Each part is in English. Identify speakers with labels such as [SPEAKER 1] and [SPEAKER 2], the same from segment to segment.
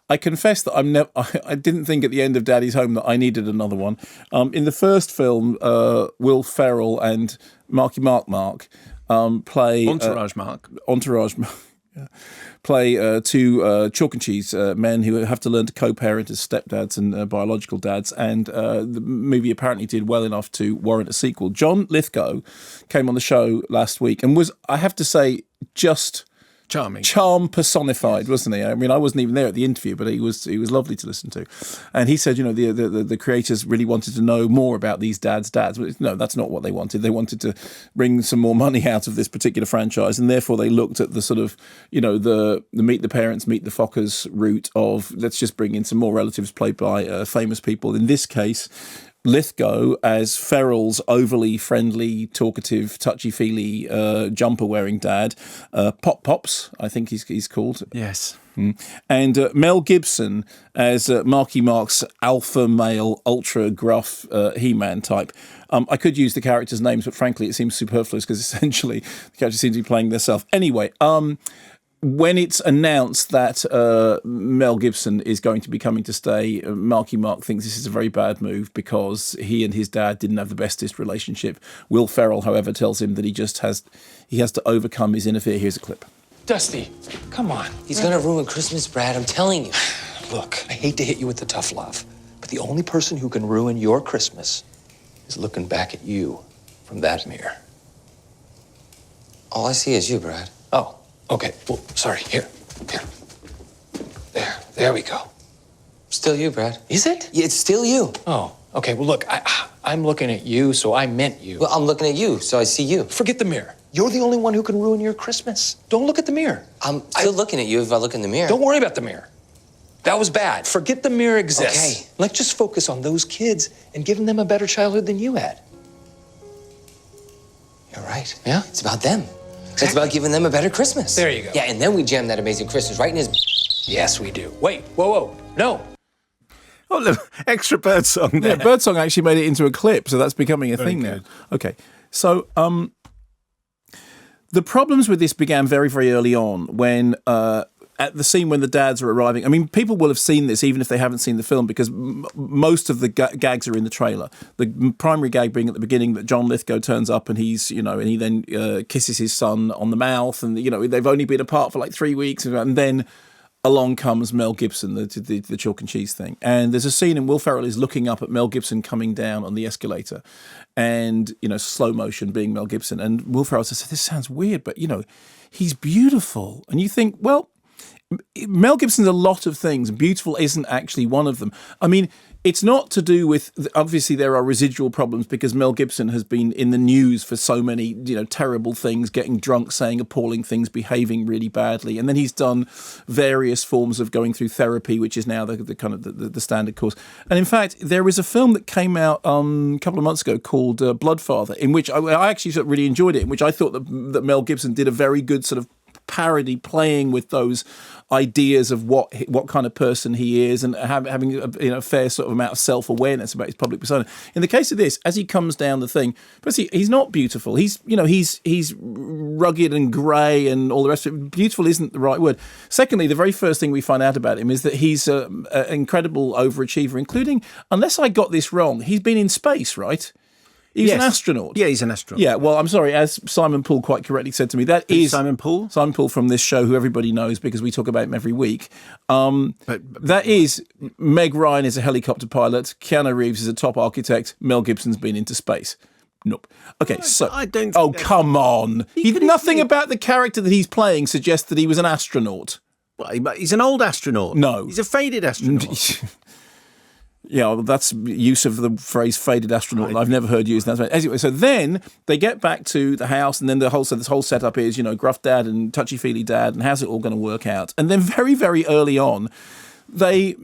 [SPEAKER 1] I confess that I didn't think at the end of Daddy's Home that I needed another one. In the first film, Will Ferrell and Marky Mark play Entourage play two chalk and cheese men who have to learn to co-parent as stepdads and biological dads, and the movie apparently did well enough to warrant a sequel. John Lithgow came on the show last week and was, I have to say, just charm personified, wasn't he? I mean, I wasn't even there at the interview, but he was lovely to listen to. And he said, the creators really wanted to know more about these dads. No, that's not what they wanted. They wanted to bring some more money out of this particular franchise, and therefore they looked at the sort of, the meet the parents, meet the Fockers route of let's just bring in some more relatives played by famous people. In this case, Lithgow as Ferrell's overly friendly, talkative, touchy-feely, jumper-wearing dad. Pops, I think he's called.
[SPEAKER 2] Yes.
[SPEAKER 1] And Mel Gibson as Marky Mark's alpha male, ultra gruff He-Man type. I could use the characters' names, but frankly, it seems superfluous because essentially the characters seem to be playing themselves. Anyway, when it's announced that Mel Gibson is going to be coming to stay, Marky Mark thinks this is a very bad move because he and his dad didn't have the bestest relationship. Will Ferrell, however, tells him that he has to overcome his inner fear. Here's a clip.
[SPEAKER 3] Dusty, come on.
[SPEAKER 4] He's gonna ruin Christmas, Brad, I'm telling you.
[SPEAKER 3] Look, I hate to hit you with the tough love, but the only person who can ruin your Christmas is looking back at you from that mirror.
[SPEAKER 4] All I see is you, Brad.
[SPEAKER 3] Oh. Okay, well, sorry, here. There we go.
[SPEAKER 4] Still you, Brad.
[SPEAKER 3] Is it?
[SPEAKER 4] Yeah, it's still you.
[SPEAKER 3] Oh, okay, well, look, I'm looking at you, so I meant you.
[SPEAKER 4] Well, I'm looking at you, so I see you.
[SPEAKER 3] Forget the mirror. You're the only one who can ruin your Christmas. Don't look at the mirror.
[SPEAKER 4] I'm still looking at you if I look in the mirror.
[SPEAKER 3] Don't worry about the mirror. That was bad. Forget the mirror exists.
[SPEAKER 4] Okay.
[SPEAKER 3] Let's just focus on those kids and giving them a better childhood than you had.
[SPEAKER 4] You're right.
[SPEAKER 3] Yeah?
[SPEAKER 4] It's about them.
[SPEAKER 3] Exactly.
[SPEAKER 4] It's about giving them a better Christmas.
[SPEAKER 3] There you go.
[SPEAKER 4] Yeah, and then we jam that amazing Christmas right in his...
[SPEAKER 3] Yes, we do. Wait, whoa, no.
[SPEAKER 2] Oh, look, extra birdsong there.
[SPEAKER 1] Yeah, birdsong actually made it into a clip, so that's becoming a thing now. Okay, so the problems with this began very, very early on when at the scene when the dads are arriving. I mean, people will have seen this even if they haven't seen the film because most of the gags are in the trailer. The primary gag being at the beginning that John Lithgow turns up and he's, and he then kisses his son on the mouth and, they've only been apart for like 3 weeks and then along comes Mel Gibson, the chalk and cheese thing. And there's a scene and Will Ferrell is looking up at Mel Gibson coming down on the escalator and, slow motion being Mel Gibson. And Will Ferrell says, this sounds weird, but, he's beautiful. And you think, well, Mel Gibson's a lot of things. Beautiful isn't actually one of them. I mean, it's not to do with, obviously there are residual problems because Mel Gibson has been in the news for so many, terrible things, getting drunk, saying appalling things, behaving really badly. And then he's done various forms of going through therapy, which is now the kind of the standard course. And in fact, there is a film that came out a couple of months ago called Bloodfather, in which I actually sort of really enjoyed it, in which I thought that Mel Gibson did a very good sort of parody playing with those ideas of what kind of person he is and having a fair sort of amount of self-awareness about his public persona. In the case of this, as he comes down the thing, firstly, he's not beautiful. He's rugged and grey and all the rest of it. Beautiful isn't the right word. Secondly, the very first thing we find out about him is that he's an incredible overachiever, including, unless I got this wrong, he's been in space, right? He's an astronaut.
[SPEAKER 2] Yeah, he's an astronaut.
[SPEAKER 1] Yeah, well, I'm sorry, as Simon Poole quite correctly said to me, that is
[SPEAKER 2] Simon Poole?
[SPEAKER 1] Simon Poole from this show, who everybody knows because we talk about him every week. That is, Meg Ryan is a helicopter pilot, Keanu Reeves is a top architect, Mel Gibson's been into space. Nope. Okay, so...
[SPEAKER 2] I don't think
[SPEAKER 1] oh, come on. Nothing about the character that he's playing suggests that he was an astronaut.
[SPEAKER 2] Well, he's an old astronaut.
[SPEAKER 1] No.
[SPEAKER 2] He's a faded astronaut.
[SPEAKER 1] Yeah, well, that's use of the phrase "faded astronaut." I've never heard used. That's right. Anyway, so then they get back to the house, and then this whole setup is, gruff dad and touchy feely dad, and how's it all going to work out? And then very, very early on, they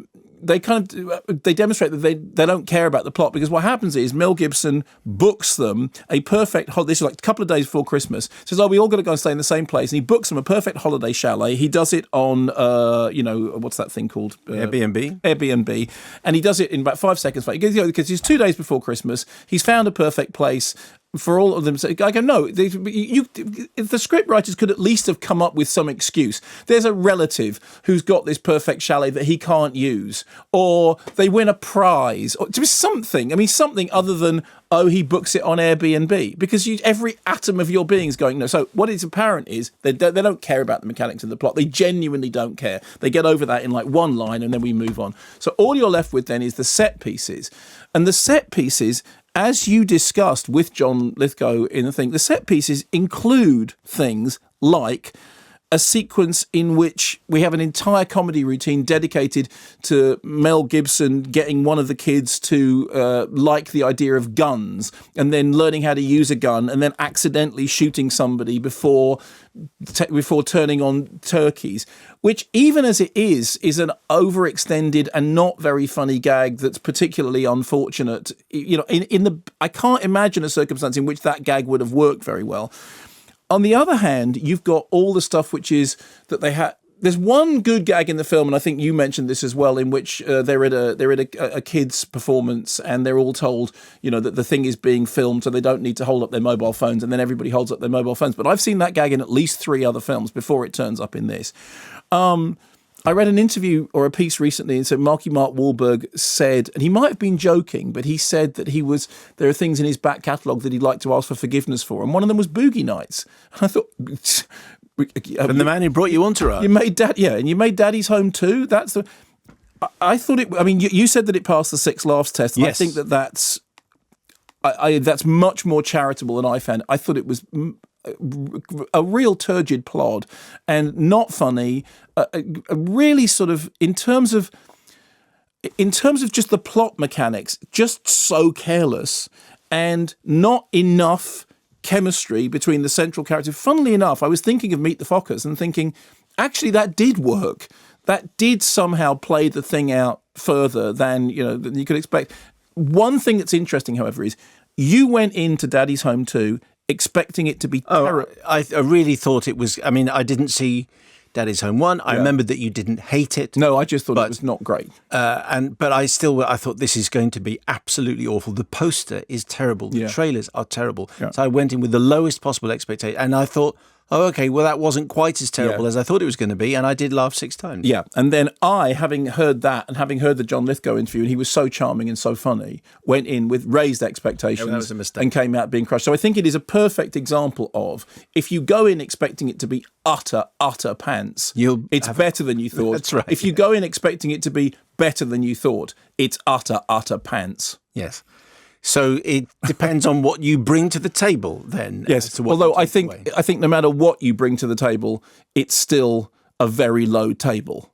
[SPEAKER 1] demonstrate that they don't care about the plot because what happens is Mel Gibson books them a perfect holiday. This is like a couple of days before Christmas. Says, we all got to go and stay in the same place, and he books them a perfect holiday chalet. He does it on what's that thing called? Airbnb, and he does it in about 5 seconds. Because it's 2 days before Christmas. He's found a perfect place. for all of them, I go, no, the script writers could at least have come up with some excuse. There's a relative who's got this perfect chalet that he can't use, or they win a prize, or just something. I mean, something other than, oh, he books it on Airbnb, because every atom of your being is going, no. So what is apparent is they don't care about the mechanics of the plot. They genuinely don't care. They get over that in like one line and then we move on. So all you're left with then is the set pieces. And the set pieces, as you discussed with John Lithgow in the thing, the set pieces include things like a sequence in which we have an entire comedy routine dedicated to Mel Gibson getting one of the kids to like the idea of guns, and then learning how to use a gun, and then accidentally shooting somebody before turning on turkeys, which, even as it is an overextended and not very funny gag that's particularly unfortunate. You know, I can't imagine a circumstance in which that gag would have worked very well. On the other hand, you've got all the stuff which is that they had. There's one good gag in the film, and I think you mentioned this as well, in which they're at a kid's performance, and they're all told, you know, that the thing is being filmed, so they don't need to hold up their mobile phones, and then everybody holds up their mobile phones. But I've seen that gag in at least 3 other films before it turns up in this. I read an interview or a piece recently, and so Mark Wahlberg said, and he might have been joking, but he said that there are things in his back catalogue that he'd like to ask for forgiveness for, and one of them was Boogie Nights. And I thought,
[SPEAKER 2] and the man who brought you Entourage.
[SPEAKER 1] You made and you made Daddy's Home too. That's the. I thought it. I mean, you said that it passed the 6 laughs test. And
[SPEAKER 2] yes.
[SPEAKER 1] I think that's. That's much more charitable than I found. I thought it was a real turgid plod and not funny. A really sort of in terms of just the plot mechanics, just so careless and not enough chemistry between the central characters. Funnily enough, I was thinking of Meet the Fockers and thinking, actually, that did work. That did somehow play the thing out further than you could expect. One thing that's interesting, however, is you went into Daddy's Home 2 expecting it to be terrible.
[SPEAKER 2] I really thought it was. I mean, I didn't see Daddy's Home 1. I remembered that you didn't hate it.
[SPEAKER 1] No, I just thought it was not great.
[SPEAKER 2] But I thought this is going to be absolutely awful. The poster is terrible. The trailers are terrible. Yeah. So I went in with the lowest possible expectation, and I thought, oh, okay, well, that wasn't quite as terrible as I thought it was going to be, and I did laugh 6 times.
[SPEAKER 1] Yeah, and then having heard that and having heard the John Lithgow interview, and he was so charming and so funny, went in with raised expectations
[SPEAKER 2] that was a mistake.
[SPEAKER 1] and came out being crushed. So I think it is a perfect example of, if you go in expecting it to be utter pants, it's better than you thought.
[SPEAKER 2] That's right.
[SPEAKER 1] If you go in expecting it to be better than you thought, it's utter pants.
[SPEAKER 2] Yes. So it depends on what you bring to the table then.
[SPEAKER 1] Yes, although I think no matter what you bring to the table, it's still a very low table.